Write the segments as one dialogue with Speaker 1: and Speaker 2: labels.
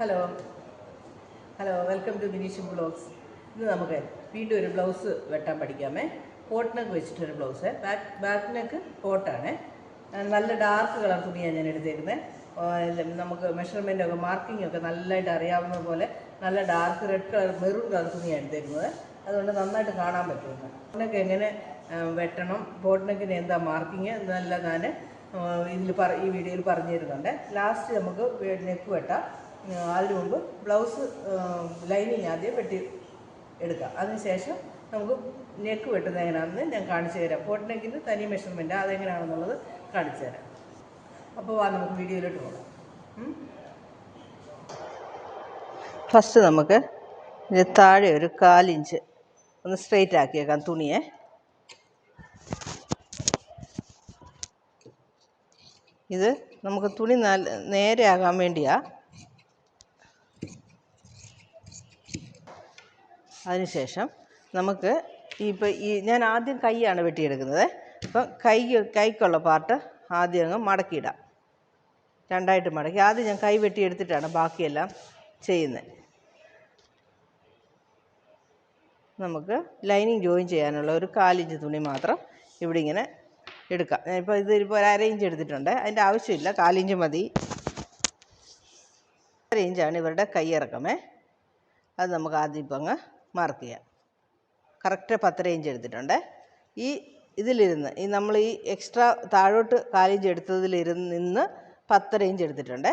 Speaker 1: Hello hello welcome to Bineesh blogs. ഇന്ന് നമുക്ക് വീണ്ടും ഒരു ബ്ലൗസ് വെട്ടാൻ പഠിക്കാമേ. കോട്ട് നെക്ക് വെച്ചിട്ടൊരു ബ്ലൗസ്. ബാക്ക് നെക്ക് കോട്ടാണ്. നല്ല ഡാർക്ക് കളർ തുണിയാണ് ഞാൻ എടുത്തേക്കുന്നത്. നമുക്ക് മെഷർമെൻറ്റൊക്കെ മാർക്കിംഗ് ഒക്കെ നല്ലതായിട്ട് അറിയാവുന്ന പോലെ നല്ല dark red colour maroon colour തുണിയാണ് എടുത്തേക്കുന്നത്. അതുകൊണ്ട് നന്നായിട്ട് കാണാൻ പറ്റുന്നു. കോട്ട് നെക്ക് എങ്ങനെ വെട്ടണം, കോട്ട് നെക്കിന് എന്താ മാർക്കിങ് എന്നെല്ലാം ഞാൻ ഈ വീഡിയോയിൽ പറഞ്ഞു തരുന്നുണ്ട്. ലാസ്റ്റ് നമുക്ക് നെക്ക് വെട്ടാം. അതിനു മുമ്പ് ബ്ലൗസ് ലൈനിങ് ആദ്യം വെട്ടി എടുക്കാം. അതിനുശേഷം നമുക്ക് നെക്ക് വെട്ടുന്നത് എങ്ങനെയാണെന്ന് ഞാൻ കാണിച്ചു തരാം. കോട്ട് നെക്കിന് തനി മെഷർമെൻറ്റ് അതെങ്ങനെയാണെന്നുള്ളത് കാണിച്ചു തരാം. അപ്പോൾ നമുക്ക് വീഡിയോയിലോട്ട് പോകാം. ഫസ്റ്റ് നമുക്ക് താഴെ ഒരു 1/4 ഇഞ്ച് ഒന്ന് സ്ട്രെയിറ്റ് ആക്കിയേക്കാം തുണിയെ. ഇത് നമുക്ക് തുണി നേരെ ആകാൻ വേണ്ടിയാണ്. അതിനുശേഷം നമുക്ക് ഞാൻ ആദ്യം കൈയാണ് വെട്ടിയെടുക്കുന്നത്. അപ്പം കൈക്കുള്ള പാർട്ട് ആദ്യം അങ്ങ് മടക്കിയിടാം. രണ്ടായിട്ട് മടക്കി ആദ്യം ഞാൻ കൈ വെട്ടിയെടുത്തിട്ടാണ് ബാക്കിയെല്ലാം ചെയ്യുന്നത്. നമുക്ക് ലൈനിങ് ജോയിൻ ചെയ്യാനുള്ള ഒരു 1/4 ഇഞ്ച് തുണി മാത്രം ഇവിടെ ഇങ്ങനെ എടുക്കാം. ഞാനിപ്പോൾ ഇതിപ്പോൾ ഒരു 1/2 ഇഞ്ച് എടുത്തിട്ടുണ്ട്. അതിൻ്റെ ആവശ്യമില്ല, 1/4 ഇഞ്ച് മതി. 1/2 ഇഞ്ചാണ് ഇവരുടെ കൈയിറക്കമേ. അത് നമുക്ക് ആദ്യം ഇപ്പം അങ്ങ് മാർക്ക് ചെയ്യാം. കറക്റ്റ് 1/2 ഇഞ്ച് എടുത്തിട്ടുണ്ട്. ഇതിലിരുന്ന് നമ്മൾ എക്സ്ട്രാ താഴോട്ട് 1/4 ഇഞ്ച് എടുത്തതിലിരുന്ന് 1/2 ഇഞ്ച് എടുത്തിട്ടുണ്ട്.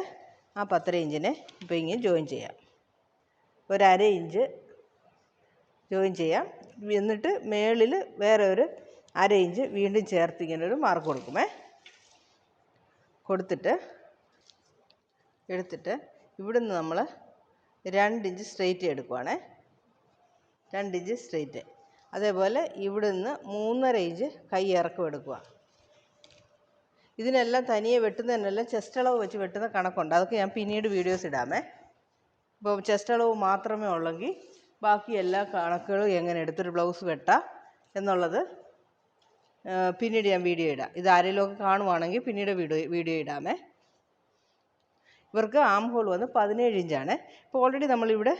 Speaker 1: ആ 1/2 ഇഞ്ചിനെ ഇപ്പോൾ ഇങ്ങനെ ജോയിൻ ചെയ്യാം. ഒരു 1/2 ഇഞ്ച് ജോയിൻ ചെയ്യാം. എന്നിട്ട് മേളിൽ വേറെ ഒരു 1/2 ഇഞ്ച് വീണ്ടും ചേർത്ത് ഇങ്ങനെ ഒരു മാർക്ക് കൊടുക്കുമേ. എടുത്തിട്ട് ഇവിടുന്ന് നമ്മൾ 2 ഇഞ്ച് സ്ട്രെയിറ്റ് എടുക്കുവാണേ. 2 inch straight. അതേപോലെ ഇവിടുന്ന് 3.5 ഇഞ്ച് കൈ ഇറക്കം എടുക്കുക. ഇതിനെല്ലാം തനിയെ വെട്ടുന്നതിനെല്ലാം ചെസ്റ്റ് അളവ് വെച്ച് വെട്ടുന്ന കണക്കുണ്ട്. അതൊക്കെ ഞാൻ പിന്നീട് വീഡിയോസ് ഇടാമേ. ഇപ്പോൾ ചെസ്റ്റ് അളവ് മാത്രമേ ഉള്ളെങ്കിൽ ബാക്കി എല്ലാ കണക്കുകളും എങ്ങനെ എടുത്തൊരു ബ്ലൗസ് വെട്ടാം എന്നുള്ളത് പിന്നീട് ഞാൻ വീഡിയോ ഇടാം. ഇത് ആരെങ്കിലുമൊക്കെ കാണുവാണെങ്കിൽ പിന്നീട് വീഡിയോ ഇടാമേ. ഇവർക്ക് ആം ഹോൾ വന്ന് 17 ഇഞ്ചാണ്. ഇപ്പോൾ ഓൾറെഡി നമ്മളിവിടെ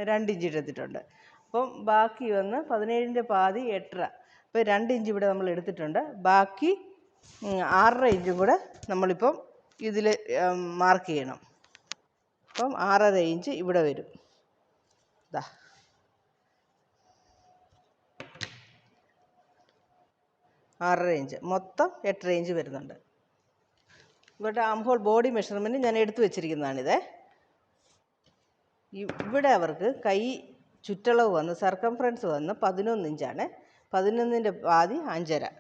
Speaker 1: 2 ഇഞ്ച് എടുത്തിട്ടുണ്ട്. അപ്പം ബാക്കി വന്ന് 17ൻ്റെ പാതി 8.5. അപ്പോൾ 2 ഇഞ്ച് ഇവിടെ നമ്മൾ എടുത്തിട്ടുണ്ട്. ബാക്കി 6.5 ഇഞ്ചും കൂടെ നമ്മളിപ്പം ഇതിൽ മാർക്ക് ചെയ്യണം. അപ്പം 6.5 ഇഞ്ച് ഇവിടെ വരും. ഇതാ 6.5 ഇഞ്ച്, മൊത്തം 8.5 ഇഞ്ച് വരുന്നുണ്ട്. ഇവരുടെ ആം ഹോൾ ബോഡി മെഷർമെൻറ്റ് ഞാൻ എടുത്തു വെച്ചിരിക്കുന്നതാണിത്. ഇവിടെ അവർക്ക് കൈ ചുറ്റളവ് വന്ന് സർക്കംഫറൻസ് വന്ന് 11 ഇഞ്ചാണ്. 11ൻ്റെ പാതി 5.5.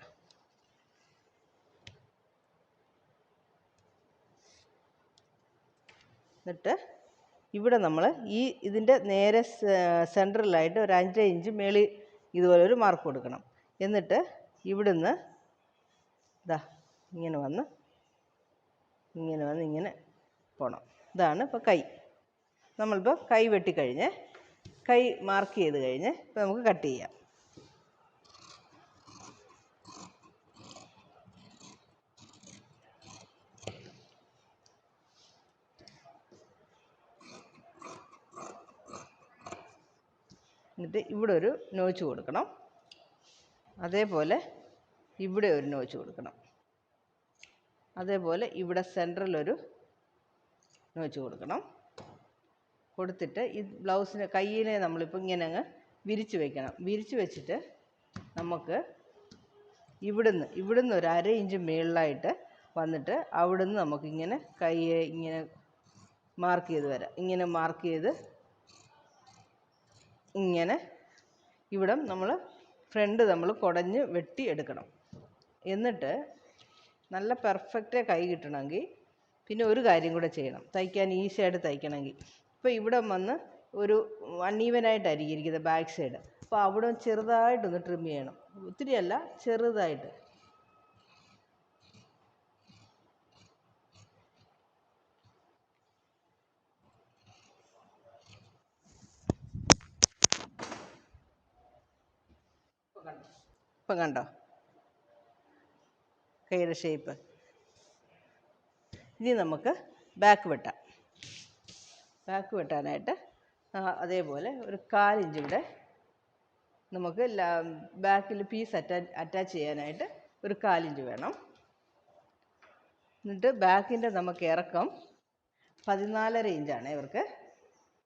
Speaker 1: എന്നിട്ട് ഇവിടെ നമ്മൾ ഇതിൻ്റെ നേരെ സെൻട്രലായിട്ട് ഒരു 5 ഇഞ്ച് മേളിൽ ഇതുപോലെ ഒരു മാർക്ക് കൊടുക്കണം. എന്നിട്ട് ഇവിടുന്ന് ഇങ്ങനെ വന്ന് ഇങ്ങനെ പോകണം. ഇതാണ് ഇപ്പോൾ കൈ. നമ്മളിപ്പോൾ കൈ വെട്ടിക്കഴിഞ്ഞ് കൈ മാർക്ക് ചെയ്ത് കഴിഞ്ഞ് ഇപ്പോൾ നമുക്ക് കട്ട് ചെയ്യാം. എന്നിട്ട് ഇവിടെ ഒരു നോച്ച് കൊടുക്കണം. അതേപോലെ ഇവിടെ ഒരു നോച്ച് കൊടുക്കണം. അതേപോലെ ഇവിടെ സെൻറ്ററിലൊരു നോച്ച് കൊടുക്കണം. കൊടുത്തിട്ട് ഈ ബ്ലൗസിന് കയ്യിനെ നമ്മളിപ്പോൾ ഇങ്ങനെ അങ്ങ് വിരിച്ച് വയ്ക്കണം. വിരിച്ച് വെച്ചിട്ട് നമുക്ക് ഇവിടുന്ന് ഒരു 1/2 ഇഞ്ച് മുകളിലായിട്ട് വന്നിട്ട് അവിടുന്ന് നമുക്കിങ്ങനെ കയ്യെ ഇങ്ങനെ മാർക്ക് ചെയ്ത് വരാം. ഇങ്ങനെ മാർക്ക് ചെയ്ത് ഇങ്ങനെ ഇവിടെ നമ്മൾ ഫ്രണ്ട് നമ്മൾ കുടഞ്ഞ് വെട്ടി എടുക്കണം. എന്നിട്ട് നല്ല പെർഫെക്റ്റ് കൈ കിട്ടണമെങ്കിൽ പിന്നെ ഒരു കാര്യം കൂടെ ചെയ്യണം. തയ്ക്കാൻ ഈസിയായിട്ട് തയ്ക്കണമെങ്കിൽ ഇപ്പോൾ ഇവിടെ വന്ന് ഒരു അൺഈവനായിട്ടായിരിക്കും ഇരിക്കുന്നത് ബാക്ക് സൈഡ്. അപ്പോൾ അവിടെ ചെറുതായിട്ടൊന്ന് ട്രിം ചെയ്യണം. ഒത്തിരിയല്ല, ചെറുതായിട്ട്. ഇപ്പം കണ്ടോ കൈയുടെ ഷേപ്പ്? ഇനി നമുക്ക് ബാക്ക് വെട്ടാം. ബാക്ക് വെട്ടാനായിട്ട് അതേപോലെ ഒരു 1/4 ഇഞ്ച് ഇവിടെ നമുക്ക് ബാക്കിൽ പീസ് അറ്റാച്ച് ചെയ്യാനായിട്ട് ഒരു 1/4 ഇഞ്ച് വേണം. എന്നിട്ട് ബാക്കിൻ്റെ നമുക്ക് ഇറക്കം 14.5 ഇഞ്ചാണ് ഇവർക്ക്.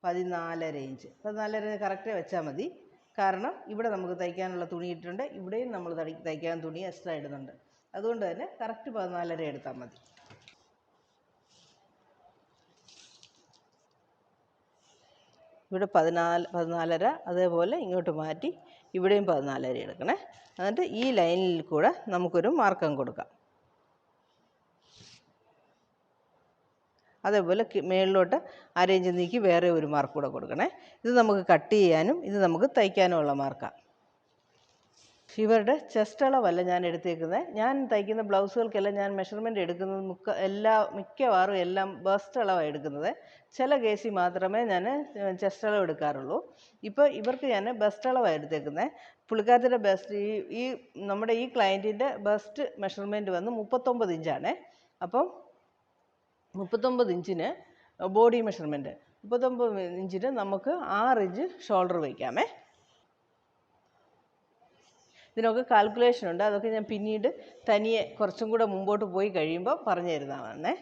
Speaker 1: 14.5 ഇഞ്ച്. 14.5 കറക്റ്റ് വെച്ചാൽ മതി. കാരണം ഇവിടെ നമുക്ക് തയ്ക്കാനുള്ള തുണി ഇട്ടിട്ടുണ്ട്, ഇവിടെയും നമ്മൾ തയ്ക്കാൻ തുണി എക്സ്ട്രാ ഇടുന്നുണ്ട്. അതുകൊണ്ട് തന്നെ കറക്റ്റ് 14.5 എടുത്താൽ മതി. ഇവിടെ 14.5, അതേപോലെ ഇങ്ങോട്ട് മാറ്റി ഇവിടെയും 14.5 എടുക്കണേ. എന്നിട്ട് ഈ ലൈനിൽ കൂടെ നമുക്കൊരു മാർക്കം കൊടുക്കാം. അതേപോലെ മേളിലോട്ട് 1/2 ഇഞ്ച് നീക്കി വേറെ ഒരു മാർക്ക് കൂടെ കൊടുക്കണേ. ഇത് നമുക്ക് കട്ട് ചെയ്യാനും ഇത് നമുക്ക് തയ്ക്കാനുമുള്ള മാർക്കാണ്. ഇവരുടെ ചെസ്റ്റ് അളവല്ല ഞാൻ എടുത്തേക്കുന്നത്. ഞാൻ തയ്ക്കുന്ന ബ്ലൗസുകൾക്കെല്ലാം ഞാൻ മെഷർമെൻറ്റ് എടുക്കുന്നത് മിക്കവാറും എല്ലാം ബസ്റ്റ് അളവാണ് എടുക്കുന്നത്. ചില കേസിൽ മാത്രമേ ഞാൻ ചെസ്റ്റ് അളവ് എടുക്കാറുള്ളൂ. ഇപ്പോൾ ഇവർക്ക് ഞാൻ ബസ്റ്റ് അളവാണ് എടുത്തേക്കുന്നത്. പുള്ളിക്കാരത്തിൻ്റെ ബസ്റ്റ് ഈ നമ്മുടെ ഈ ക്ലയൻറ്റിൻ്റെ ബസ്റ്റ് മെഷർമെൻറ്റ് വന്ന് 39 ഇഞ്ചാണ്. അപ്പം 39 ഇഞ്ചിന് ബോഡി മെഷർമെൻറ്റ്, 39 ഇഞ്ചിന് നമുക്ക് 6 ഇഞ്ച് ഷോൾഡർ വയ്ക്കാമേ. ഇതിനൊക്കെ കാൽക്കുലേഷൻ ഉണ്ട്. അതൊക്കെ ഞാൻ പിന്നീട് തനിയെ കുറച്ചും കൂടെ മുമ്പോട്ട് പോയി കഴിയുമ്പോൾ പറഞ്ഞു തരുന്നതാണേ.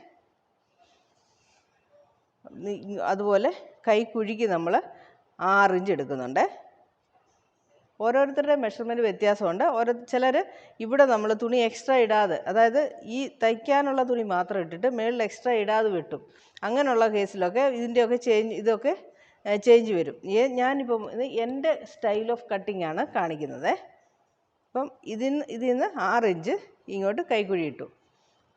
Speaker 1: അതുപോലെ കൈക്കുഴിക്ക് നമ്മൾ 6 ഇഞ്ച് എടുക്കുന്നുണ്ട്. ഓരോരുത്തരുടെ മെഷർമെൻറ്റ് വ്യത്യാസമുണ്ട്. ചിലർ ഇവിടെ നമ്മൾ തുണി എക്സ്ട്രാ ഇടാതെ, അതായത് ഈ തയ്ക്കാനുള്ള തുണി മാത്രം ഇട്ടിട്ട് മേളിൽ എക്സ്ട്രാ ഇടാതെ വെട്ടും. അങ്ങനെയുള്ള കേസിലൊക്കെ ഇതൊക്കെ ചേഞ്ച് വരും. ഞാനിപ്പം എൻ്റെ സ്റ്റൈൽ ഓഫ് കട്ടിംഗ് ആണ് കാണിക്കുന്നത്. അപ്പം ഇതിൽ നിന്ന് 6 ഇഞ്ച് ഇങ്ങോട്ട് കൈക്കുഴി ഇട്ടു.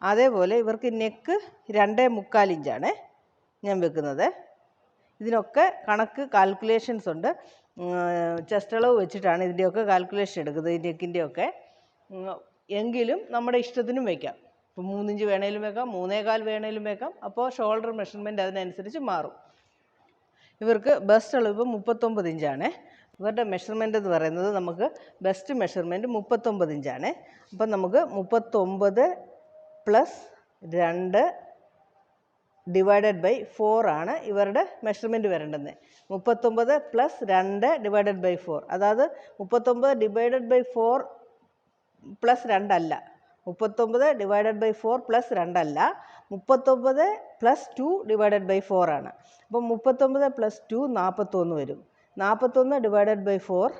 Speaker 1: അതേപോലെ ഇവർക്ക് നെക്ക് 2.25 ഇഞ്ചാണ് ഞാൻ വെക്കുന്നത്. ഇതിനൊക്കെ കണക്ക് കാൽക്കുലേഷൻസ് ഉണ്ട്. ചെസ്റ്റ് അളവ് വെച്ചിട്ടാണ് ഇതിൻ്റെയൊക്കെ കാൽക്കുലേഷൻ എടുക്കുന്നത്, ഈ നെക്കിൻ്റെയൊക്കെ. എങ്കിലും നമ്മുടെ ഇഷ്ടത്തിനും വയ്ക്കാം. ഇപ്പോൾ 3 ഇഞ്ച് വേണേലും വെക്കാം, 3.25 വേണേലും വെക്കാം. അപ്പോൾ ഷോൾഡർ മെഷർമെൻറ്റ് അതിനനുസരിച്ച് മാറും. ഇവർക്ക് ബസ്റ്റ് അളവ് 39 ഇഞ്ചാണ്. ഇവരുടെ മെഷർമെൻറ്റ് എന്ന് പറയുന്നത് നമുക്ക് ബെസ്റ്റ് മെഷർമെൻറ്റ് 39 ഇഞ്ചാണ്. അപ്പം നമുക്ക് 39 + 2 / 4 ആണ് ഇവരുടെ മെഷർമെൻറ്റ് വരേണ്ടത്. 39 + 2 / 4, അതായത് 39 / 4 + 2 അല്ല, 39 / 4 + 2 അല്ല, 39 + 2 / 4 ആണ്. അപ്പം 39 + 2 41 വരും. 41 / 4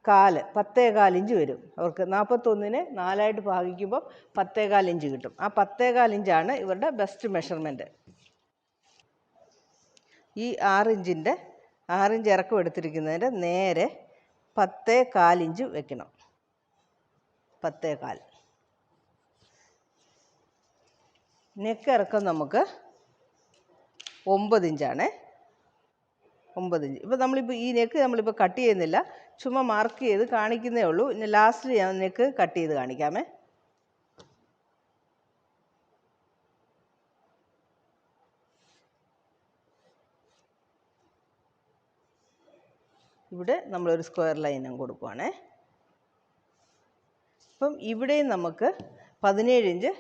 Speaker 1: 10.4 ഇഞ്ച് വരും. അവർക്ക് 41-നെ 4 ഭാഗിക്കുമ്പോൾ 10.4 ഇഞ്ച് കിട്ടും. ആ 10.4 ഇഞ്ചാണ് ഇവരുടെ ബെസ്റ്റ് മെഷർമെൻറ്റ്. ഈ 6 ഇഞ്ച് ഇറക്കം എടുത്തിരിക്കുന്നതിൻ്റെ നേരെ 10.4 ഇഞ്ച് വെക്കണം. 10.4. നെക്ക് ഇറക്കം നമുക്ക് 9 ഇഞ്ചാണ്. 9 ഇഞ്ച്. ഇപ്പോൾ ഈ നെക്ക് നമ്മളിപ്പോൾ കട്ട് ചെയ്യുന്നില്ല, ചുമ്മാ മാർക്ക് ചെയ്ത് കാണിക്കുന്നേ ഉള്ളൂ. ഇനി ലാസ്റ്റിൽ ഞാൻ നെക്ക് കട്ട് ചെയ്ത് കാണിക്കാമേ. ഇവിടെ നമ്മളൊരു സ്ക്വയർ ലൈനും കൊടുക്കുവാണേ. അപ്പം ഇവിടെയും നമുക്ക് 17 ഇഞ്ച്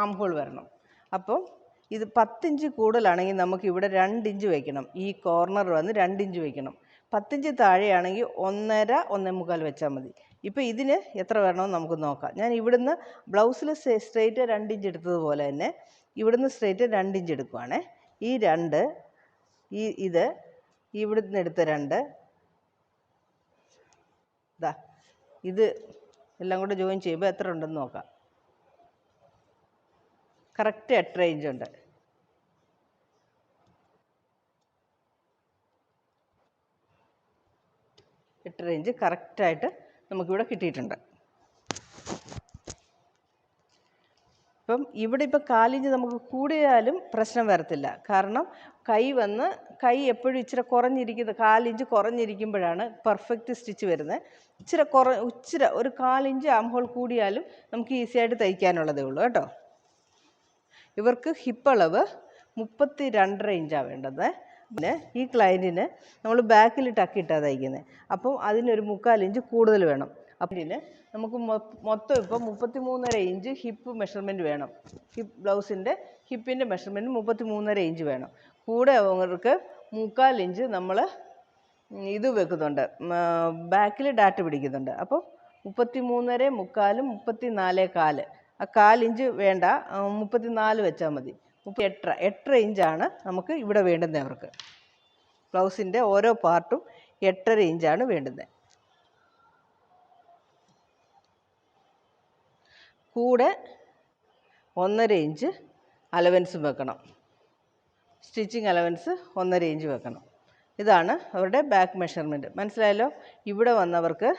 Speaker 1: ആം ഹോൾ വരണം. അപ്പം ഇത് 10 ഇഞ്ച് കൂടുതലാണെങ്കിൽ നമുക്ക് ഇവിടെ 2 ഇഞ്ച് വയ്ക്കണം. ഈ കോർണർ വന്ന് 2 ഇഞ്ച് വയ്ക്കണം. 10 ഇഞ്ച് താഴെയാണെങ്കിൽ 1.5 1.25 വെച്ചാൽ മതി. ഇപ്പോൾ ഇതിന് എത്ര വേണമെന്ന് നമുക്ക് നോക്കാം. ഞാൻ ഇവിടുന്ന് ബ്ലൗസിൽ സ്ട്രെയിറ്റ് 2 ഇഞ്ച് എടുത്തതുപോലെ തന്നെ ഇവിടുന്ന് സ്ട്രെയിറ്റ് 2 ഇഞ്ച് എടുക്കുവാണേ. ഈ 2 ഇത് ഇവിടുന്ന് എടുത്ത 2 ഇത് എല്ലാം കൂടെ ജോയിൻ ചെയ്യുമ്പോൾ എത്ര ഉണ്ടെന്ന് നോക്കാം. കറക്റ്റ് 8.5 ഇഞ്ച് ഉണ്ട്. 8.5 ഇഞ്ച് കറക്റ്റായിട്ട് നമുക്കിവിടെ കിട്ടിയിട്ടുണ്ട്. ഇപ്പം ഇവിടെ ഇപ്പോൾ 1/4 ഇഞ്ച് നമുക്ക് കൂടിയാലും പ്രശ്നം വരത്തില്ല. കാരണം കൈ എപ്പോഴും ഇച്ചിരി കുറഞ്ഞിരിക്കുന്നത്, 1/4 ഇഞ്ച് കുറഞ്ഞിരിക്കുമ്പോഴാണ് പെർഫെക്റ്റ് സ്റ്റിച്ച് വരുന്നത്. ഇച്ചിരി ഒരു 1/4 ഇഞ്ച് ആം ഹോൾ കൂടിയാലും നമുക്ക് ഈസിയായിട്ട് തയ്ക്കാനുള്ളതേ ഉള്ളൂ കേട്ടോ. ഇവർക്ക് ഹിപ്പ് അളവ് 32.5 ഇഞ്ചാണ് വേണ്ടത്. പിന്നെ ഈ ക്ലയൻറ്റിന് നമ്മൾ ബാക്കിൽ ടക്കിയിട്ടാണ് തയ്ക്കുന്നത്. അപ്പം അതിനൊരു 3/4 ഇഞ്ച് കൂടുതൽ വേണം. അപ്പം നമുക്ക് മൊത്തം ഇപ്പം 33.5 ഇഞ്ച് ഹിപ്പ് മെഷർമെൻറ്റ് വേണം. ബ്ലൗസിൻ്റെ ഹിപ്പിൻ്റെ മെഷർമെൻറ്റ് 33.5 ഇഞ്ച് വേണം. കൂടെ അവർക്ക് 3/4 ഇഞ്ച് നമ്മൾ ഇത് വെക്കുന്നുണ്ട്, ബാക്കിൽ ഡാറ്റ് പിടിക്കുന്നുണ്ട്. അപ്പോൾ 33.5 3/4 34.4. ആ 1/4 ഇഞ്ച് വേണ്ട, 34 വെച്ചാൽ മതി. 8.5 ഇഞ്ചാണ് നമുക്ക് ഇവിടെ വേണ്ടുന്നത്. അവർക്ക് ബ്ലൗസിൻ്റെ ഓരോ പാർട്ടും 8.5 ഇഞ്ചാണ് വേണ്ടുന്നത്. കൂടെ 1.5 ഇഞ്ച് അലവൻസും വെക്കണം. സ്റ്റിച്ചിങ് അലവൻസ് 1.5 ഇഞ്ച് വെക്കണം. ഇതാണ് അവരുടെ ബാക്ക് മെഷർമെൻറ്റ്. മനസ്സിലായല്ലോ? ഇവിടെ വന്നവർക്ക്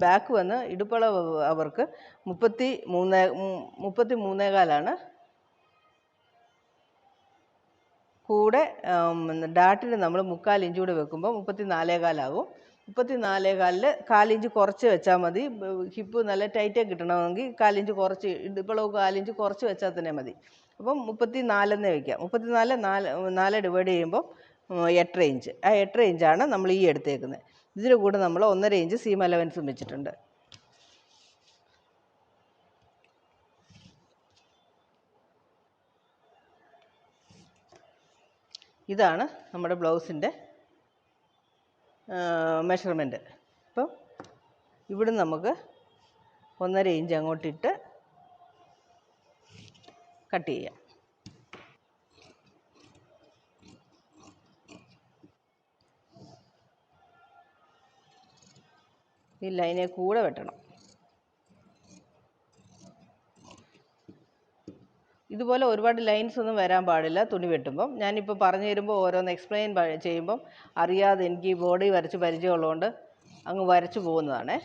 Speaker 1: ബാക്ക് വന്ന് ഇടുപ്പളവ് അവർക്ക് 33.4. കൂടെ ഡാറ്റിന് നമ്മൾ 3/4 ഇഞ്ച് കൂടെ വെക്കുമ്പോൾ 34.4 ആകും. 34.4-ൽ 1/4 ഇഞ്ച് കുറച്ച് വെച്ചാൽ മതി. ഹിപ്പ് നല്ല ടൈറ്റായി കിട്ടണമെങ്കിൽ 1/4 ഇഞ്ച് കുറച്ച്, ഇടുപ്പളവ് 1/4 ഇഞ്ച് കുറച്ച് വെച്ചാൽ തന്നെ മതി. അപ്പം 34 എന്ന് വയ്ക്കാം. 4 ഡിവൈഡ് ചെയ്യുമ്പോൾ 8.5 ഇഞ്ച്. ആ 8.5 ഇഞ്ചാണ് നമ്മൾ ഈ എടുത്തേക്കുന്നത്. ഇതിന് കൂടെ നമ്മൾ 1.5 ഇഞ്ച് സീം അലവൻസും വെച്ചിട്ടുണ്ട്. ഇതാണ് നമ്മുടെ ബ്ലൗസിൻ്റെ മെഷർമെൻറ്റ്. അപ്പം ഇവിടുന്ന് നമുക്ക് 1.5 ഇഞ്ച് അങ്ങോട്ടിട്ട് കട്ട് ചെയ്യാം. ഈ ലൈനെ കൂടെ വെട്ടണം. ഇതുപോലെ ഒരുപാട് ലൈൻസ് ഒന്നും വരാൻ പാടില്ല തുണി വെട്ടുമ്പം. ഞാനിപ്പോൾ പറഞ്ഞു തരുമ്പോൾ ഓരോന്ന് എക്സ്പ്ലെയിൻ ചെയ്യുമ്പം അറിയാതെ എനിക്ക് ഈ ബോഡി വരച്ച് പരിചയമുള്ളതുകൊണ്ട് അങ്ങ് വരച്ചു പോകുന്നതാണേ.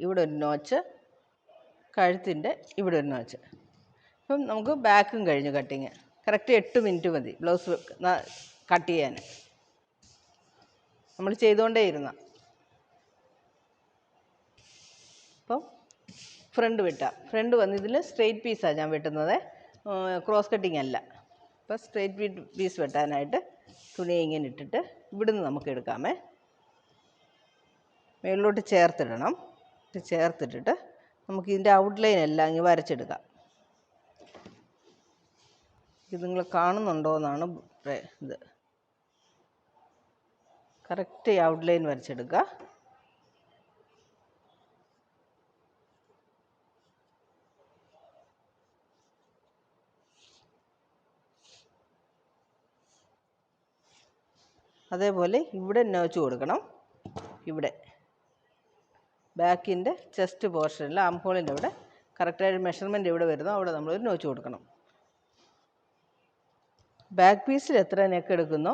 Speaker 1: ഇവിടെ ഒരു നോച്ച്, കഴുത്തിൻ്റെ ഇവിടെ ഒരു നോച്ച്. ഇപ്പം നമുക്ക് ബാക്കും കഴിഞ്ഞു കട്ടിങ്. കറക്റ്റ് 8 മിനിറ്റ് മതി ബ്ലൗസ് കട്ട് ചെയ്യാൻ. നമ്മൾ ചെയ്തുകൊണ്ടേ ഇരുന്ന. അപ്പം ഫ്രണ്ട് വെട്ടാം. ഫ്രണ്ട് വന്ന് ഇതിൽ സ്ട്രെയിറ്റ് പീസാണ് ഞാൻ വെട്ടുന്നത്, ക്രോസ് കട്ടിങ് അല്ല. അപ്പം സ്ട്രെയിറ്റ് പീസ് വെട്ടാനായിട്ട് തുണി ഇങ്ങനെ ഇട്ടിട്ട് ഇവിടുന്ന് നമുക്ക് എടുക്കാമേ. മുകളിലോട്ട് ചേർത്തിടണം. ചേർത്തിട്ടിട്ട് നമുക്ക് ഇതിൻ്റെ ഔട്ട്ലൈൻ എല്ലാം ഇങ്ങനെ വരച്ചെടുക്കാം. ഇത് നിങ്ങൾ കാണുന്നുണ്ടോ എന്നാണ് ഇത്. കറക്റ്റ് ഔട്ട്ലൈൻ വരച്ചെടുക്കുക. അതേപോലെ ഇവിടെ നോച്ച് കൊടുക്കണം. ഇവിടെ ബാക്കിൻ്റെ ചെസ്റ്റ് പോർഷനിൽ ആംഹോളിൻ്റെ അവിടെ കറക്റ്റായിട്ട് മെഷർമെൻറ്റ് എവിടെ വരുന്നോ അവിടെ നമ്മളൊരു നോച്ച് കൊടുക്കണം. ബാക്ക് പീസിൽ എത്ര നെക്ക് എടുക്കുന്നോ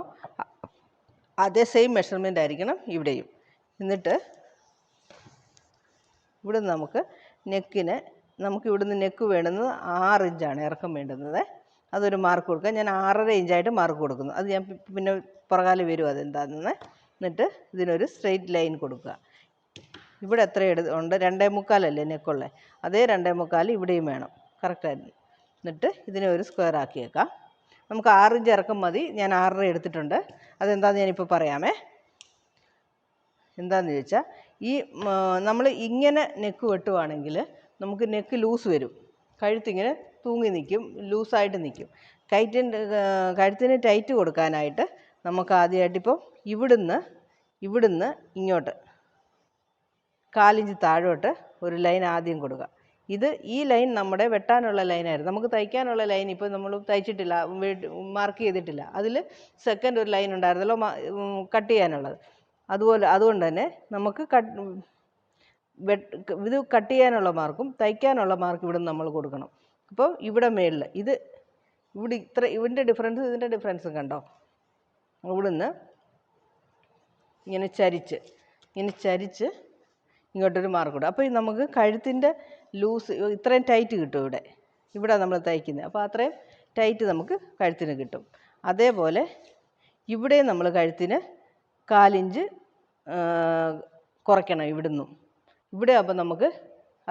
Speaker 1: അതേ സെയിം മെഷർമെൻ്റ് ആയിരിക്കണം ഇവിടെയും. എന്നിട്ട് ഇവിടെ നമുക്ക് ഇവിടുന്ന് നെക്ക് വേണ്ടുന്നത് 6 ഇഞ്ചാണ് ഇറക്കം വേണ്ടുന്നത്. അതൊരു മാർക്ക് കൊടുക്കുക. ഞാൻ 6.5 ഇഞ്ചായിട്ട് മാർക്ക് കൊടുക്കുന്നു. അത് ഞാൻ പിന്നെ പുറകാലം വരും അതെന്താണെന്ന്. എന്നിട്ട് ഇതിനൊരു സ്ട്രെയിറ്റ് ലൈൻ കൊടുക്കുക. ഇവിടെ എത്ര ഉണ്ട്? 2.25 അല്ലേ നെക്കുള്ളത്, അതേ 2.25 ഇവിടെയും വേണം കറക്റ്റായിരുന്നു. എന്നിട്ട് ഇതിനെ ഒരു സ്ക്വയർ ആക്കിയേക്കാം. നമുക്ക് 6 ഇഞ്ച് ഇറക്കം മതി. ഞാൻ 6.5 എടുത്തിട്ടുണ്ട്. അതെന്താണെന്ന് ഞാനിപ്പോൾ പറയാമേ. എന്താണെന്ന് ചോദിച്ചാൽ ഈ നമ്മൾ ഇങ്ങനെ നെക്ക് വെട്ടുവാണെങ്കിൽ നമുക്ക് നെക്ക് ലൂസ് വരും. കഴുത്തിങ്ങനെ തൂങ്ങി നിൽക്കും, ലൂസായിട്ട് നിൽക്കും. കഴുത്തിന് ടൈറ്റ് കൊടുക്കാനായിട്ട് നമുക്ക് ആദ്യമായിട്ട് ഇപ്പോൾ ഇവിടുന്ന് ഇങ്ങോട്ട് 1/4 ഇഞ്ച് താഴോട്ട് ഒരു ലൈൻ ആദ്യം കൊടുക്കുക. ഈ ലൈൻ നമ്മുടെ വെട്ടാനുള്ള ലൈനായിരുന്നു. നമുക്ക് തയ്ക്കാനുള്ള ലൈൻ ഇപ്പോൾ നമ്മൾ തയ്ച്ചിട്ടില്ല, മാർക്ക് ചെയ്തിട്ടില്ല. അതിൽ സെക്കൻഡ് ഒരു ലൈൻ ഉണ്ടായിരുന്നല്ലോ കട്ട് ചെയ്യാനുള്ളത്. അതുകൊണ്ട് തന്നെ നമുക്ക് ഇത് കട്ട് ചെയ്യാനുള്ള മാർക്കും തയ്ക്കാനുള്ള മാർക്കും ഇവിടെ നമ്മൾ കൊടുക്കണം. അപ്പോൾ ഇവിടെ മേളിൽ ഇതിൻ്റെ ഡിഫറൻസും കണ്ടോ? ഇവിടുന്ന് ഇങ്ങനെ ചരിച്ച് ഇങ്ങോട്ടൊരു മാർക്ക് ഇടും. അപ്പോൾ നമുക്ക് കഴുത്തിൻ്റെ ലൂസ് ഇത്രയും ടൈറ്റ് കിട്ടും. ഇവിടെ നമ്മൾ തയ്ക്കുന്നത്. അപ്പോൾ അത്രയും ടൈറ്റ് നമുക്ക് കഴുത്തിന് കിട്ടും. അതേപോലെ ഇവിടെ നമ്മൾ കഴുത്തിന് 1/4 ഇഞ്ച് കുറയ്ക്കണം ഇവിടുന്നും. ഇവിടെ ആകുമ്പോൾ നമുക്ക്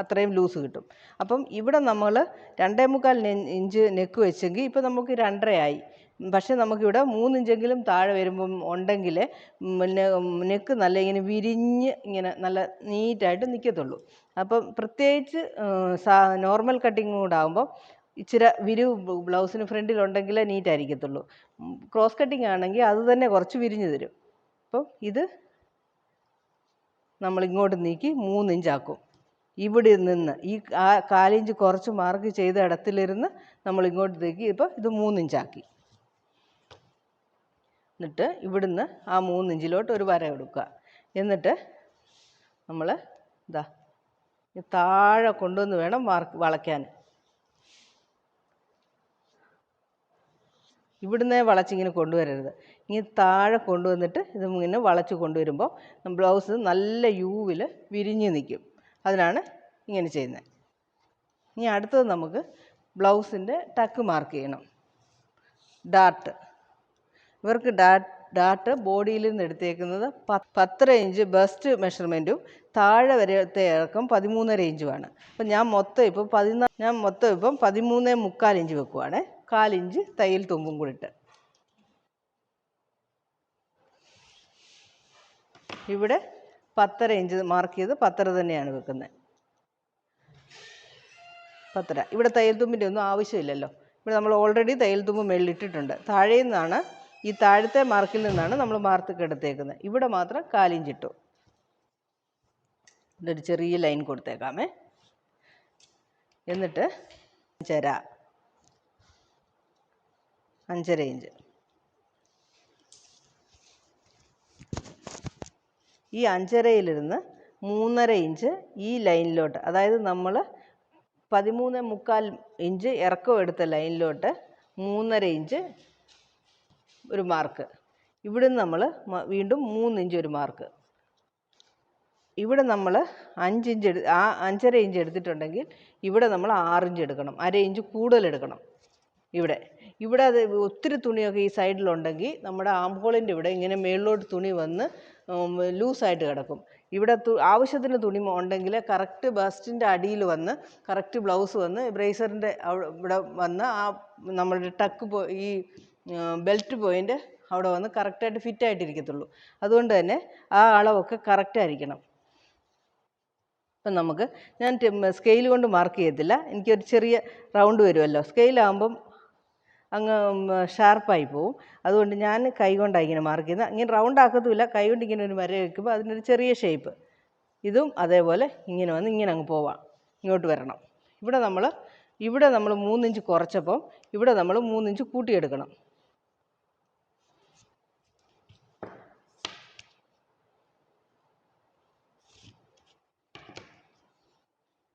Speaker 1: അത്രയും ലൂസ് കിട്ടും. അപ്പം ഇവിടെ നമ്മൾ 2.25 ഇഞ്ച് നെക്ക് വെച്ചെങ്കിൽ ഇപ്പോൾ നമുക്ക് 2.5 ആയി. പക്ഷേ നമുക്കിവിടെ 3 ഇഞ്ചെങ്കിലും താഴെ വരുമ്പം ഉണ്ടെങ്കിൽ പിന്നെ നെക്ക് നല്ല ഇങ്ങനെ വിരിഞ്ഞ് ഇങ്ങനെ നല്ല നീറ്റായിട്ട് നിൽക്കത്തുള്ളൂ. അപ്പം പ്രത്യേകിച്ച് നോർമൽ കട്ടിങ് കൂടെ ആകുമ്പോൾ ഇച്ചിരി വിരിവ് ബ്ലൗസിന് ഫ്രണ്ടിലുണ്ടെങ്കിലേ നീറ്റായിരിക്കത്തുള്ളൂ. ക്രോസ് കട്ടിങ് ആണെങ്കിൽ അത് തന്നെ കുറച്ച് വിരിഞ്ഞ് തരും. അപ്പം ഇത് നമ്മളിങ്ങോട്ട് നീക്കി 3 ഇഞ്ചാക്കും. ഇവിടെ നിന്ന് ഈ 1/4 ഇഞ്ച് കുറച്ച് മാർക്ക് ചെയ്ത ഇടത്തിലിരുന്ന് നമ്മളിങ്ങോട്ട് നീക്കി ഇപ്പോൾ ഇത് 3 ഇഞ്ചാക്കി. എന്നിട്ട് ഇവിടുന്ന് ആ 3 ഇഞ്ചിലോട്ട് ഒരു വര എടുക്കുക. എന്നിട്ട് നമ്മൾ ഇതാ താഴെ കൊണ്ടുവന്ന് വേണം വളയ്ക്കാൻ. ഇവിടുന്നേ വളച്ചിങ്ങനെ കൊണ്ടുവരരുത്. ഇങ്ങനെ താഴെ കൊണ്ടുവന്നിട്ട് ഇത് ഇങ്ങനെ വളച്ച് കൊണ്ടുവരുമ്പോൾ ബ്ലൗസ് നല്ല യൂവിൽ വിരിഞ്ഞ് നിൽക്കും. അതിനാണ് ഇങ്ങനെ ചെയ്യുന്നത്. ഇനി അടുത്തത് നമുക്ക് ബ്ലൗസിൻ്റെ ടക്ക് മാർക്ക് ചെയ്യണം. ഡാർട്ട്. ഇവർക്ക് ഡാർട്ട് ബോഡിയിൽ നിന്ന് എടുത്തേക്കുന്നത് 10.5 ഇഞ്ച് ബസ്റ്റ് മെഷർമെൻറ്റും താഴെ വരത്തെ ഇറക്കം 13.5 ഇഞ്ചുമാണ്. അപ്പം ഞാൻ മൊത്തം ഇപ്പം 13.25 ഇഞ്ച് വെക്കുവാണ്. 1/4 ഇഞ്ച് തയ്യൽ തുമ്പും കൂടി ഇട്ട്. ഇവിടെ 10.5 ഇഞ്ച് മാർക്ക് ചെയ്ത് 10.5 തന്നെയാണ് വെക്കുന്നത്. 10.5. ഇവിടെ തയ്യൽ തുമ്പിൻ്റെ ഒന്നും ആവശ്യമില്ലല്ലോ. ഇവിടെ നമ്മൾ ഓൾറെഡി തയ്യൽ തുമ്പ് മേളിലിട്ടിട്ടുണ്ട്. താഴെ നിന്നാണ് ഈ താഴത്തെ മാർക്കിൽ നിന്നാണ് നമ്മൾ മാർക്ക് എടുത്തേക്കുന്നത്. ഇവിടെ മാത്രം 1/4 ഇഞ്ച് ഇട്ടു. ഇതൊരു ചെറിയ ലൈൻ കൊടുത്തേക്കാമേ. എന്നിട്ട് 5.5 ഇഞ്ച്. ഈ 5.5-ലിരുന്ന് 3.5 ഇഞ്ച് ഈ ലൈനിലോട്ട്, അതായത് നമ്മൾ 13.25 ഇഞ്ച് ഇറക്കം എടുത്ത ലൈനിലോട്ട് 3.5 ഇഞ്ച് ഒരു മാർക്ക്. ഇവിടുന്ന് നമ്മൾ വീണ്ടും 3 ഇഞ്ച് ഒരു മാർക്ക്. ഇവിടെ നമ്മൾ 5 ഇഞ്ച് 5.5 ഇഞ്ച് എടുത്തിട്ടുണ്ടെങ്കിൽ ഇവിടെ നമ്മൾ 6 ഇഞ്ച് എടുക്കണം. 1/2 ഇഞ്ച് കൂടുതൽ എടുക്കണം. ഇവിടെ അത് ഒത്തിരി തുണിയൊക്കെ ഈ സൈഡിലുണ്ടെങ്കിൽ നമ്മുടെ ആംഹോളിൻ്റെ ഇവിടെ ഇങ്ങനെ മേളിലോട്ട് തുണി വന്ന് ലൂസായിട്ട് കിടക്കും. ഇവിടെ ആവശ്യത്തിന് തുണി ഉണ്ടെങ്കിൽ കറക്റ്റ് ബസ്റ്റിൻ്റെ അടിയിൽ വന്ന് കറക്റ്റ് ബ്ലൗസ് വന്ന് ബ്രേസറിൻ്റെ ഇവിടെ വന്ന് ആ നമ്മളുടെ ടക്ക് ഈ ബെൽറ്റ് പോയിൻ്റ് അവിടെ വന്ന് കറക്റ്റായിട്ട് ഫിറ്റായിട്ടിരിക്കത്തുള്ളൂ. അതുകൊണ്ട് തന്നെ ആ അളവൊക്കെ കറക്റ്റായിരിക്കണം. അപ്പം ഞാൻ സ്കെയിൽ കൊണ്ട് മാർക്ക് ചെയ്യത്തില്ല. എനിക്കൊരു ചെറിയ റൗണ്ട് വരുമല്ലോ. സ്കെയിലാകുമ്പം അങ്ങ് ഷാർപ്പായി പോവും. അതുകൊണ്ട് ഞാൻ കൈ കൊണ്ടാണ് ഇങ്ങനെ മാർക്ക് ചെയ്യുന്നത്. ഇങ്ങനെ റൗണ്ട് ആക്കത്തുമില്ല. കൈ കൊണ്ട് ഇങ്ങനെ ഒരു വര വയ്ക്കുമ്പോൾ അതിനൊരു ചെറിയ ഷേപ്പ്. ഇതും അതേപോലെ ഇങ്ങനെ വന്ന് ഇങ്ങനെ അങ്ങ് പോവാം. ഇങ്ങോട്ട് വരണം. ഇവിടെ നമ്മൾ 3 ഇഞ്ച് കുറച്ചപ്പം ഇവിടെ നമ്മൾ 3 ഇഞ്ച് കൂട്ടിയെടുക്കണം.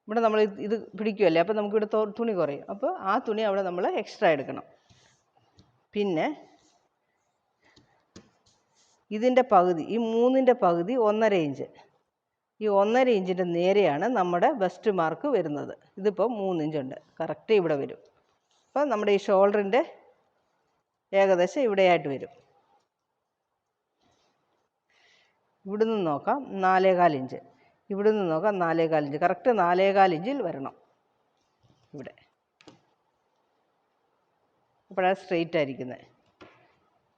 Speaker 1: ഇവിടെ നമ്മൾ ഇത് പിടിക്കുമല്ലേ, അപ്പോൾ നമുക്കിവിടെ തുണി കുറയും. അപ്പോൾ ആ തുണി അവിടെ നമ്മൾ എക്സ്ട്രാ എടുക്കണം. പിന്നെ ഇതിൻ്റെ പകുതി, ഈ 3-ൻ്റെ പകുതി 1.5 ഇഞ്ച്. ഈ 1.5 ഇഞ്ചിൻ്റെ നേരെയാണ് നമ്മുടെ ബസ്റ്റ് മാർക്ക് വരുന്നത്. ഇതിപ്പോൾ 3 ഇഞ്ചുണ്ട്. കറക്റ്റ് ഇവിടെ വരും. അപ്പോൾ നമ്മുടെ ഈ ഷോൾഡറിൻ്റെ ഏകദേശം ഇവിടെയായിട്ട് വരും. ഇവിടുന്ന് നോക്കാം 4.25 ഇഞ്ച്. ഇവിടുന്ന് നോക്കാം 4.25 ഇഞ്ച്. കറക്റ്റ് 4.25 ഇഞ്ചിൽ വരണം ഇവിടെ. അപ്പോഴാണ് സ്ട്രെയിറ്റ് ആയിരിക്കുന്നത്.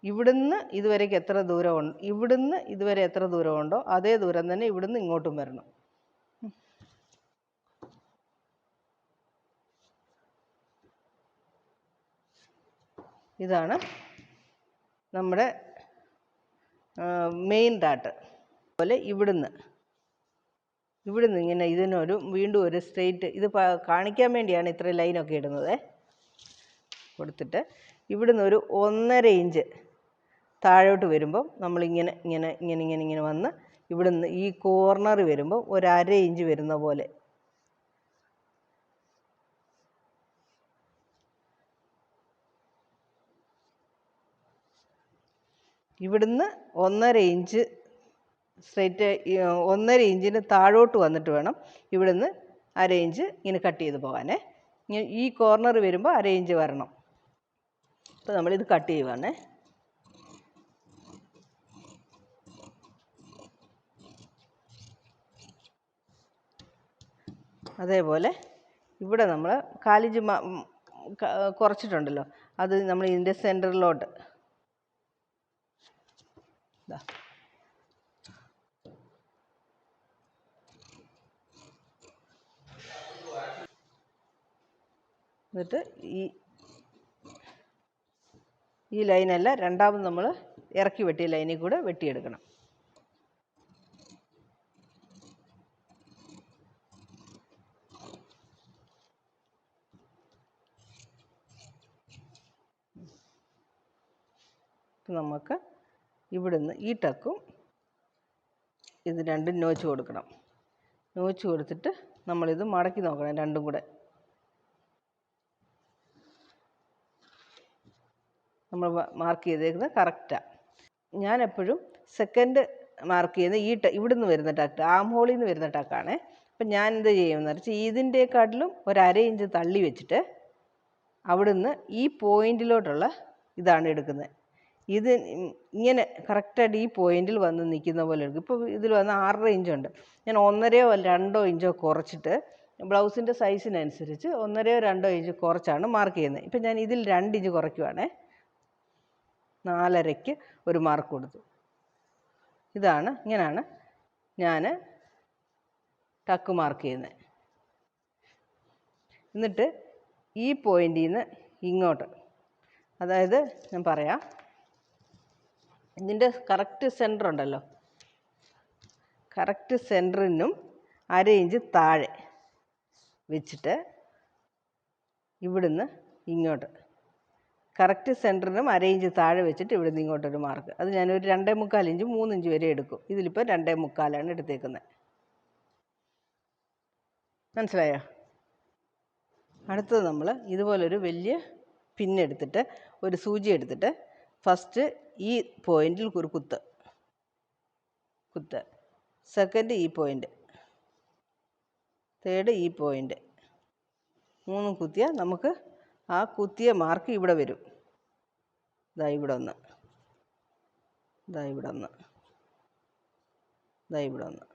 Speaker 1: ഇവിടുന്ന് ഇതുവരേക്ക് എത്ര ദൂരമുണ്ട്, ഇവിടുന്ന് ഇതുവരെ എത്ര ദൂരമുണ്ടോ അതേ ദൂരം തന്നെ ഇവിടുന്ന് ഇങ്ങോട്ടും വരണം. ഇതാണ് നമ്മുടെ മെയിൻ ഡാട്ട്. അതുപോലെ ഇവിടുന്ന് ഇങ്ങനെ വീണ്ടും ഒരു സ്ട്രെയിറ്റ്, ഇത് കാണിക്കാൻ വേണ്ടിയാണ് ഇത്രയും ലൈനൊക്കെ ഇടുന്നത്. കൊടുത്തിട്ട് ഇവിടുന്ന് ഒരു 1.5 ഇഞ്ച് താഴോട്ട് വരുമ്പം നമ്മളിങ്ങനെ വന്ന് ഇവിടുന്ന് ഈ കോർണർ വരുമ്പോൾ ഒരു 1/2 ഇഞ്ച് വരുന്ന പോലെ ഇവിടുന്ന് 1.5 ഇഞ്ച് സ്ട്രെയിറ്റ്, 1.5 ഇഞ്ചിന് താഴോട്ട് വന്നിട്ട് വേണം ഇവിടുന്ന് 1/2 ഇഞ്ച് ഇങ്ങനെ കട്ട് ചെയ്ത് പോകാനേ. ഈ കോർണർ വരുമ്പോൾ 1/2 ഇഞ്ച് വരണം. അപ്പോൾ നമ്മളിത് കട്ട് ചെയ്യുവാണേ. അതേപോലെ ഇവിടെ നമ്മൾ 1/4 ഇഞ്ച് കുറച്ചിട്ടുണ്ടല്ലോ, അത് നമ്മൾ ഇതിൻ്റെ സെൻറ്ററിലോട്ട് ഇതാ എന്നിട്ട് ഈ ലൈനല്ല, രണ്ടാമത് നമ്മൾ ഇറക്കി വെട്ടിയ ലൈനിൽ കൂടെ വെട്ടിയെടുക്കണം. നമുക്ക് ഇവിടുന്ന് ഈ ടക്കും ഇത് രണ്ടും നോച്ച് കൊടുക്കണം. നോച്ച് കൊടുത്തിട്ട് നമ്മളിത് മടക്കി നോക്കണം രണ്ടും കൂടെ. നമ്മൾ മാർക്ക് ചെയ്തേക്കുന്നത് കറക്റ്റാണ്. ഞാനെപ്പോഴും സെക്കൻഡ് മാർക്ക് ചെയ്യുന്നത് ഇവിടുന്ന് വരുന്ന ടക്ക്, ആം ഹോളിൽ നിന്ന് വരുന്ന ടക്കാണേ. അപ്പം ഞാൻ എന്ത് ചെയ്യുമെന്ന് വെച്ചാൽ ഇതിൻ്റെക്കാട്ടിലും ഒരു അര ഇഞ്ച് തള്ളി വെച്ചിട്ട് അവിടുന്ന് ഈ പോയിൻറ്റിലോട്ടുള്ള ഇതാണ് എടുക്കുന്നത്. ഇത് ഇങ്ങനെ കറക്റ്റായിട്ട് ഈ പോയിൻറ്റിൽ വന്ന് നിൽക്കുന്ന പോലെ എടുക്കും. ഇപ്പോൾ ഇതിൽ വന്ന് 6.5 ഇഞ്ചുണ്ട്. ഞാൻ 1.5 2 ഇഞ്ചോ കുറച്ചിട്ട് ബ്ലൗസിൻ്റെ സൈസിനനുസരിച്ച് 1.5 2 ഇഞ്ച് കുറച്ചാണ് മാർക്ക് ചെയ്യുന്നത്. ഇപ്പം ഞാൻ ഇതിൽ 2 ഇഞ്ച് കുറയ്ക്കുവാണേ. 4.5ക്ക് ഒരു മാർക്ക് കൊടുത്തു. ഇങ്ങനെയാണ് ഞാൻ ടക്ക് മാർക്ക് ചെയ്യുന്നത്. എന്നിട്ട് ഈ പോയിൻറ്റിൽ നിന്ന് ഇങ്ങോട്ട്, അതായത് ഞാൻ പറയാം, ഇതിൻ്റെ കറക്റ്റ് സെൻറ്റർ ഉണ്ടല്ലോ, കറക്റ്റ് സെൻറ്ററിനും അര ഇഞ്ച് താഴെ വെച്ചിട്ട് ഇവിടുന്ന് ഇങ്ങോട്ട്, കറക്റ്റ് സെൻറ്ററിനും അര ഇഞ്ച് താഴെ വെച്ചിട്ട് ഇവിടുന്ന് ഇങ്ങോട്ടൊരു മാർക്ക്. അത് ഞാനൊരു 2.25 ഇഞ്ച് 3 ഇഞ്ച് വരെ എടുക്കും. ഇതിലിപ്പോൾ 2.25 എടുത്തേക്കുന്നത്. മനസ്സിലായോ? അടുത്തത് നമ്മൾ ഇതുപോലൊരു വലിയ പിന്നെടുത്തിട്ട് ഒരു സൂചി എടുത്തിട്ട് ഫസ്റ്റ് ഈ പോയിൻറ്റിൽ ഒരു കുത്ത്, സെക്കൻഡ് ഈ പോയിൻ്റ്, തേർഡ് ഈ പോയിൻ്റ്, 3 കുത്തിയാൽ നമുക്ക് ആ കുത്തിയ മാർക്ക് ഇവിടെ വരും. ഇതാ ഇവിടെ ഒന്ന്, ഇതാ ഇവിടെ ഒന്ന്, ഇതാ ഇവിടെ ഒന്ന്,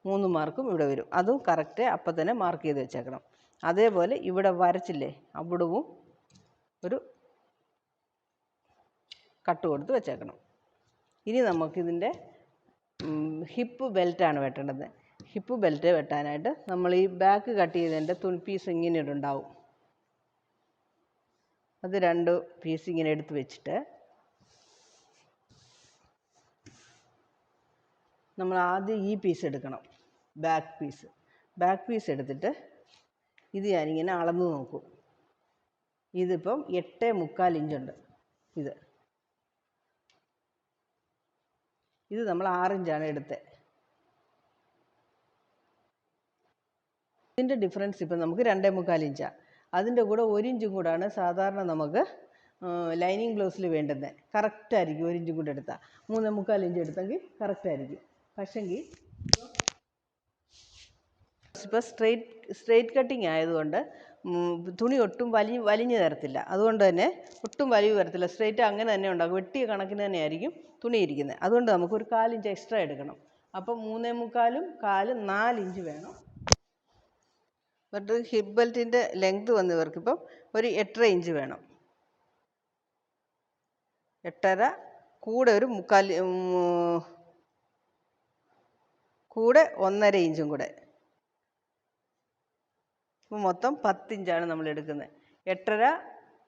Speaker 1: 3 മാർക്കും ഇവിടെ വരും. അതും കറക്റ്റ് അപ്പം തന്നെ മാർക്ക് ചെയ്ത് വെച്ചേക്കണം. അതേപോലെ ഇവിടെ വരച്ചില്ലേ, അവിടവും ഒരു കട്ട് കൊടുത്ത് വെച്ചേക്കണം. ഇനി നമുക്കിതിൻ്റെ ഹിപ്പ് ബെൽറ്റാണ് വെട്ടേണ്ടത്. ഹിപ്പ് ബെൽറ്റ് വെട്ടാനായിട്ട് നമ്മൾ ഈ ബാക്ക് കട്ട് ചെയ്തതിൻ്റെ പീസ് ഇങ്ങനെ ഉണ്ടാവും. അത് 2 പീസ് ഇങ്ങനെ എടുത്ത് വെച്ചിട്ട് നമ്മൾ ആദ്യം ഈ പീസ് എടുക്കണം, ബാക്ക് പീസ് എടുത്തിട്ട് ഇത് ഞാനിങ്ങനെ അളന്ന് നോക്കും. ഇതിപ്പം 8.25 ഇഞ്ചുണ്ട്. ഇത് നമ്മൾ 6 ഇഞ്ചാണ് എടുത്തത്. ഇതിൻ്റെ ഡിഫറൻസ് ഇപ്പം നമുക്ക് 2.25 ഇഞ്ചാണ്. അതിൻ്റെ കൂടെ 1 ഇഞ്ചും കൂടാണ് സാധാരണ നമുക്ക് ലൈനിങ് ബ്ലൗസിൽ വേണ്ടുന്നത്. കറക്റ്റായിരിക്കും 1 ഇഞ്ചും കൂടെ എടുത്താൽ. 3.25 ഇഞ്ച് എടുത്തെങ്കിൽ കറക്റ്റായിരിക്കും. പക്ഷെങ്കിൽ ഇപ്പോൾ സ്ട്രെയിറ്റ് കട്ടിങ് ആയതുകൊണ്ട് തുണി ഒട്ടും വലിഞ്ഞു തരത്തില്ല. അതുകൊണ്ട് തന്നെ ഒട്ടും വലിവ് വരത്തില്ല. സ്ട്രെയിറ്റ് അങ്ങനെ തന്നെ ഉണ്ടാകും. വെട്ടിയ കണക്കിന് തന്നെയായിരിക്കും തുണി ഇരിക്കുന്നത്. അതുകൊണ്ട് നമുക്കൊരു 1/4 ഇഞ്ച് എക്സ്ട്രാ എടുക്കണം. അപ്പം 3.25 4 4 ഇഞ്ച് വേണം. എന്നിട്ട് ഹിപ്പ് ബെൽറ്റിൻ്റെ ലെങ്ത് വന്നവർക്കിപ്പം ഒരു 8.5 ഇഞ്ച് വേണം. 8.5 കൂടെ ഒരു 1/4 കൂടെ 1.5 ഇഞ്ചും കൂടെ, അപ്പോൾ മൊത്തം 10 ഇഞ്ചാണ് നമ്മൾ എടുക്കുന്നത്. 8.5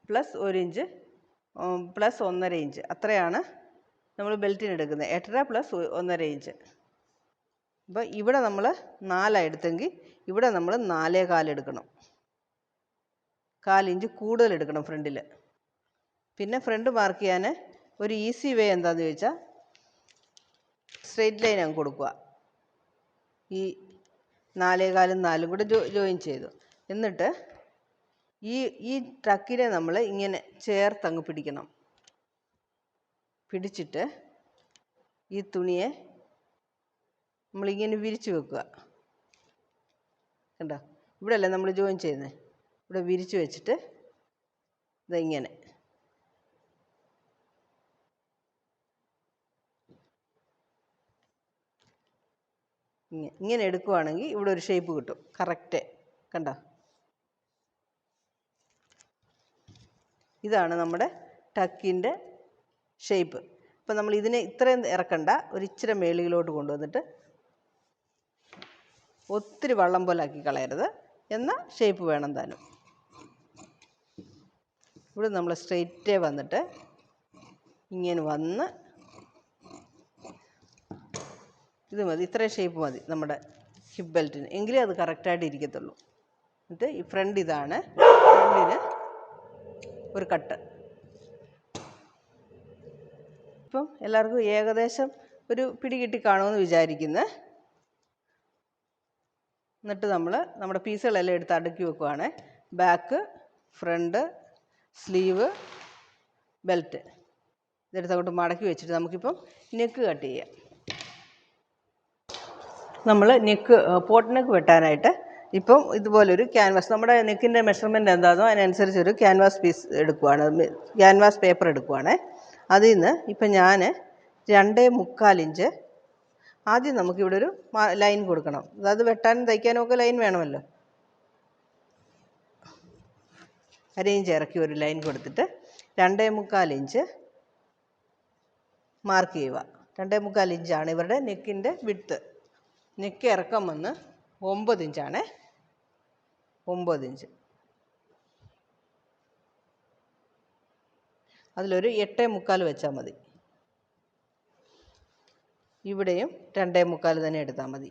Speaker 1: പ്ലസ് 1 ഇഞ്ച് പ്ലസ് 1.5 ഇഞ്ച്, അത്രയാണ് നമ്മൾ ബെൽറ്റിന് എടുക്കുന്നത്. 8.5 പ്ലസ് 1.5 ഇഞ്ച്. അപ്പോൾ ഇവിടെ നമ്മൾ 4 എടുത്തെങ്കിൽ ഇവിടെ നമ്മൾ 4.25 എടുക്കണം. 1/4 ഇഞ്ച് കൂടുതൽ എടുക്കണം ഫ്രണ്ടിൽ. പിന്നെ ഫ്രണ്ട് മാർക്ക് ചെയ്യാൻ ഒരു ഈസി വേ എന്താണെന്ന് ചോദിച്ചാൽ സ്ട്രെയിറ്റ് ലൈൻ അങ്ങ് കൊടുക്കുക. ഈ 4.25 4 കൂടെ ജോയിൻ ചെയ്തു. എന്നിട്ട് ഈ ടക്കിനെ നമ്മൾ ഇങ്ങനെ ചേർത്തങ്ങ് പിടിക്കണം. പിടിച്ചിട്ട് ഈ തുണിയെ നമ്മളിങ്ങനെ വിരിച്ച് വെക്കുക. കണ്ടോ, ഇവിടെ അല്ലേ നമ്മൾ ജോയിൻ ചെയ്യുന്നത്, ഇവിടെ വിരിച്ച് വെച്ചിട്ട് ഇതെങ്ങനെ ഇങ്ങനെ എടുക്കുവാണെങ്കിൽ ഇവിടെ ഒരു ഷേപ്പ് കിട്ടും കറക്റ്റ്. കണ്ടോ, ഇതാണ് നമ്മുടെ ടക്കിൻ്റെ ഷേപ്പ്. ഇപ്പം നമ്മൾ ഇതിനെ ഇത്രയും ഇറക്കണ്ട, ഒരു ഇച്ചിരി മേളിലോട്ട് കൊണ്ടുവന്നിട്ട് ഒത്തിരി വള്ളം പോലെ ആക്കി കളയരുത്, എന്നാൽ ഷേപ്പ് വേണം താനും. ഇവിടെ നമ്മൾ സ്ട്രെയിറ്റേ വന്നിട്ട് ഇങ്ങനെ വന്ന് ഇത് മതി, ഇത്രയും ഷേപ്പ് മതി നമ്മുടെ ഹിപ്പ് ബെൽറ്റിന്, എങ്കിലേ അത് കറക്റ്റായിട്ട് ഇരിക്കത്തുള്ളൂ. എന്നിട്ട് ഈ ഫ്രണ്ട് ഇതാണ്, ഫ്രണ്ടിന് ഒരു കട്ട്. ഇപ്പം എല്ലാവർക്കും ഏകദേശം ഒരു പിടി കിട്ടി കാണുമെന്ന് വിചാരിക്കുന്നു. എന്നിട്ട് നമ്മൾ നമ്മുടെ പീസുകളെല്ലാം എടുത്ത് അടുക്കി വെക്കുവാണ്. ബാക്ക്, ഫ്രണ്ട്, സ്ലീവ്, ബെൽറ്റ് ഇതെടുത്ത് അങ്ങോട്ട് മടക്കി വെച്ചിട്ട് നമുക്കിപ്പം നെക്ക് കട്ട് ചെയ്യാം. നമ്മൾ നെക്ക് പോട്ട് നെക്ക് വെട്ടാനായിട്ട് ഇപ്പം ഇതുപോലൊരു ക്യാൻവാസ്, നമ്മുടെ നെക്കിൻ്റെ മെഷർമെൻറ്റ് എന്താണോ അതിനനുസരിച്ചൊരു ക്യാൻവാസ് പീസ് എടുക്കുവാണ്, ക്യാൻവാസ് പേപ്പർ എടുക്കുവാണ്. അതിൽ നിന്ന് ഇപ്പം ഞാൻ 2.25 ഇഞ്ച് ആദ്യം നമുക്കിവിടെ ഒരു ലൈൻ കൊടുക്കണം. അതായത് വെട്ടാനും തയ്ക്കാനും ഒക്കെ ലൈൻ വേണമല്ലോ. 1/2 ഇഞ്ച് ഇറക്കി ഒരു ലൈൻ കൊടുത്തിട്ട് 2.25 ഇഞ്ച് മാർക്ക് ചെയ്യുക. 2.25 ഇഞ്ചാണ് ഇവരുടെ നെക്കിൻ്റെ വിഡ്ത്ത്. നെക്ക് ഇറക്കം വന്ന് 9 ഇഞ്ചാണ്. 9 ഇഞ്ച് അതിലൊരു 8.25 വെച്ചാൽ മതി. ഇവിടെയും 2.25 തന്നെ എടുത്താൽ മതി.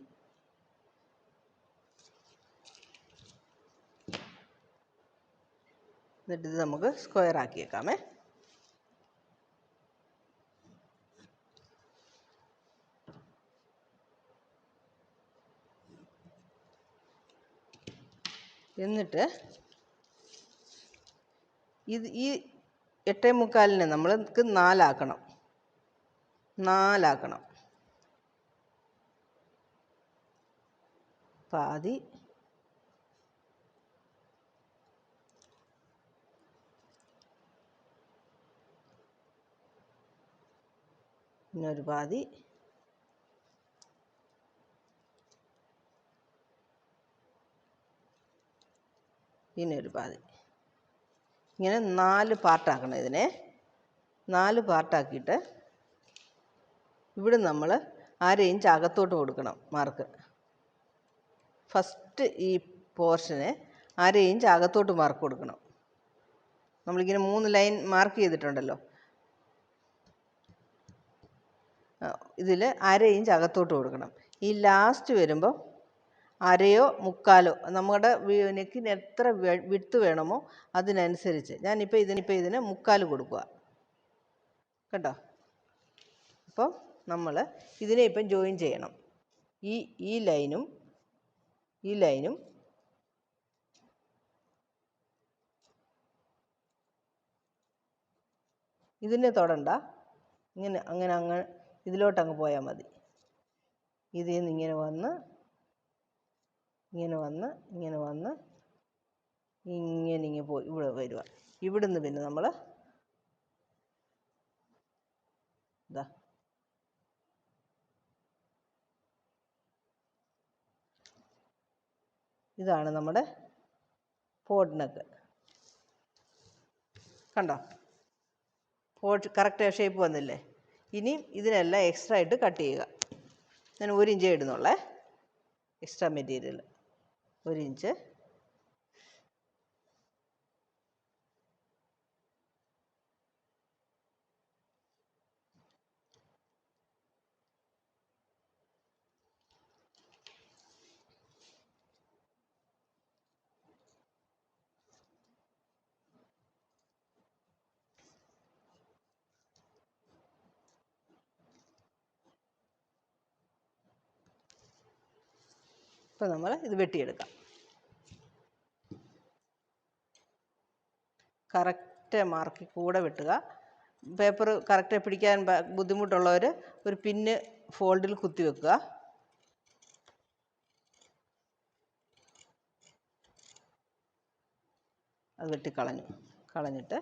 Speaker 1: എന്നിട്ട് ഇത് നമുക്ക് സ്ക്വയർ ആക്കിയേക്കാമേ. എന്നിട്ട് ഈ 8.25 നമ്മൾക്ക് 4 ആക്കണം. പാതി പിന്നൊരു പാതി പിന്നൊരു പാതി, ഇങ്ങനെ 4 പാർട്ടാക്കണം. ഇതിനെ 4 പാർട്ടാക്കിയിട്ട് ഇവിടെ നമ്മൾ 1/2 ഇഞ്ച് അകത്തോട്ട് കൊടുക്കണം മാർക്ക്. ഫസ്റ്റ് ഈ പോർഷന് 1/2 ഇഞ്ച് അകത്തോട്ട് മാർക്ക് കൊടുക്കണം. നമ്മളിങ്ങനെ 3 ലൈൻ മാർക്ക് ചെയ്തിട്ടുണ്ടല്ലോ, ഇതിൽ 1/2 ഇഞ്ച് അകത്തോട്ട് കൊടുക്കണം. ഈ ലാസ്റ്റ് വരുമ്പോൾ 1/2 മുക്കാലോ നമ്മുടെ നെക്കിന് എത്ര വിഡ്ത്ത് വേണമോ അതിനനുസരിച്ച്, ഞാനിപ്പോൾ ഇതിന് 1/4 കൊടുക്കുക കേട്ടോ. അപ്പം നമ്മൾ ഇതിനെ ഇപ്പം ജോയിൻ ചെയ്യണം. ഈ ലൈനും ഇതിനെ തൊടണ്ട, അങ്ങനെ ഇതിലോട്ടങ്ങ് പോയാൽ മതി. ഇതിൽ നിന്ന് ഇങ്ങനെ വന്ന് ഇങ്ങനെ പോയി ഇവിടെ വരിക. ഇവിടുന്ന് പിന്നെ നമ്മൾ ഇതാ ഇതാണ് നമ്മുടെ പോട്ട് നെക്ക്. കണ്ടോ, പോട്ട് കറക്റ്റ് ഷേപ്പ് വന്നില്ലേ? ഇനിയും ഇതിനെല്ലാം എക്സ്ട്രാ ആയിട്ട് കട്ട് ചെയ്യുക. ഞാൻ 1 ഇഞ്ചേ ഇടുന്നുള്ളേ, എക്സ്ട്രാ മെറ്റീരിയൽ 1 ഇഞ്ച്. ഇപ്പം നമ്മൾ ഇത് വെട്ടിയെടുക്കാം. കറക്റ്റ് മാർക്കിൽ കൂടെ വെട്ടുക. പേപ്പർ കറക്റ്റ് പിടിക്കാൻ ബുദ്ധിമുട്ടുള്ളവർ ഒരു പിന്ന് ഫോൾഡിൽ കുത്തി വെക്കുക. അത് കളഞ്ഞിട്ട്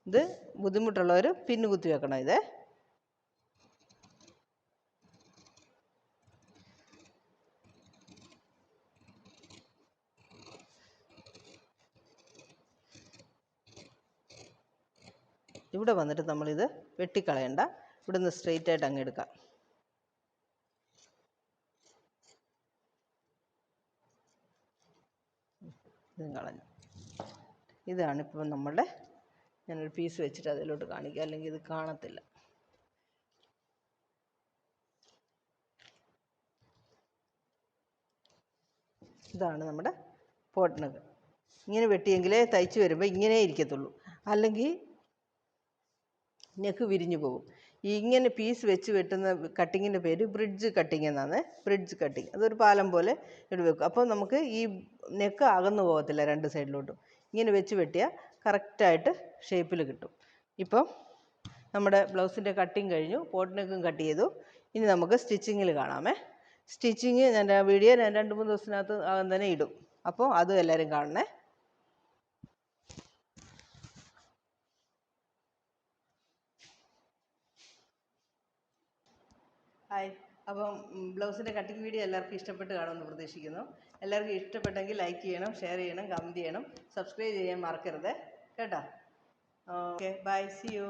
Speaker 1: ഇത് ബുദ്ധിമുട്ടുള്ളവർ പിന്ന് കുത്തി വെക്കണം. ഇത് ഇവിടെ വന്നിട്ട് നമ്മളിത് വെട്ടിക്കളയണ്ട, ഇവിടുന്ന് സ്ട്രെയിറ്റ് ആയിട്ട് അങ്ങ് എടുക്കാം. ഇതും കളഞ്ഞു. ഇതാണ് ഇപ്പോൾ നമ്മളുടെ, ഞാനൊരു പീസ് വെച്ചിട്ട് അതിലോട്ട് കാണിക്കാം, അല്ലെങ്കിൽ ഇത് കാണത്തില്ല. ഇതാണ് നമ്മുടെ പോട്ട് നെക്ക്. ഇങ്ങനെ വെട്ടിയെങ്കിലേ തയ്ച്ച് വരുമ്പോൾ ഇങ്ങനെ ഇരിക്കത്തുള്ളൂ, അല്ലെങ്കിൽ നെക്ക് വിരിഞ്ഞു പോകും. ഇങ്ങനെ പീസ് വെച്ച് വെട്ടുന്ന കട്ടിങ്ങിൻ്റെ പേര് ബ്രിഡ്ജ് കട്ടിങ് എന്നാണ്. ബ്രിഡ്ജ് കട്ടിങ്, അതൊരു പാലം പോലെ ഇട്ട് വെക്കും. അപ്പോൾ നമുക്ക് ഈ നെക്ക് അകന്നു പോകത്തില്ല രണ്ട് സൈഡിലോട്ടും. ഇങ്ങനെ വെച്ച് വെട്ടിയാൽ കറക്റ്റായിട്ട് ഷേപ്പിൽ കിട്ടും. ഇപ്പം നമ്മുടെ ബ്ലൗസിൻ്റെ കട്ടിങ് കഴിഞ്ഞു, പോട്ട് നെക്കും കട്ട് ചെയ്തു. ഇനി നമുക്ക് സ്റ്റിച്ചിങ്ങിൽ കാണാമേ. സ്റ്റിച്ചിങ് വീഡിയോ ഞാൻ 2-3 ദിവസത്തിനകത്ത് തന്നെ ഇടും. അപ്പോൾ അതും എല്ലാവരും കാണണേ. ഹായ്. അപ്പം ബ്ലൗസിൻ്റെ കട്ടിങ് വീഡിയോ എല്ലാവർക്കും ഇഷ്ടപ്പെട്ട് കാണുമെന്ന് പ്രതീക്ഷിക്കുന്നു. എല്ലാവർക്കും ഇഷ്ടപ്പെട്ടെങ്കിൽ ലൈക്ക് ചെയ്യണം, ഷെയർ ചെയ്യണം, കമൻറ്റ് ചെയ്യണം, സബ്സ്ക്രൈബ് ചെയ്യാൻ മറക്കരുത് കേട്ടോ. Okay, bye, see U.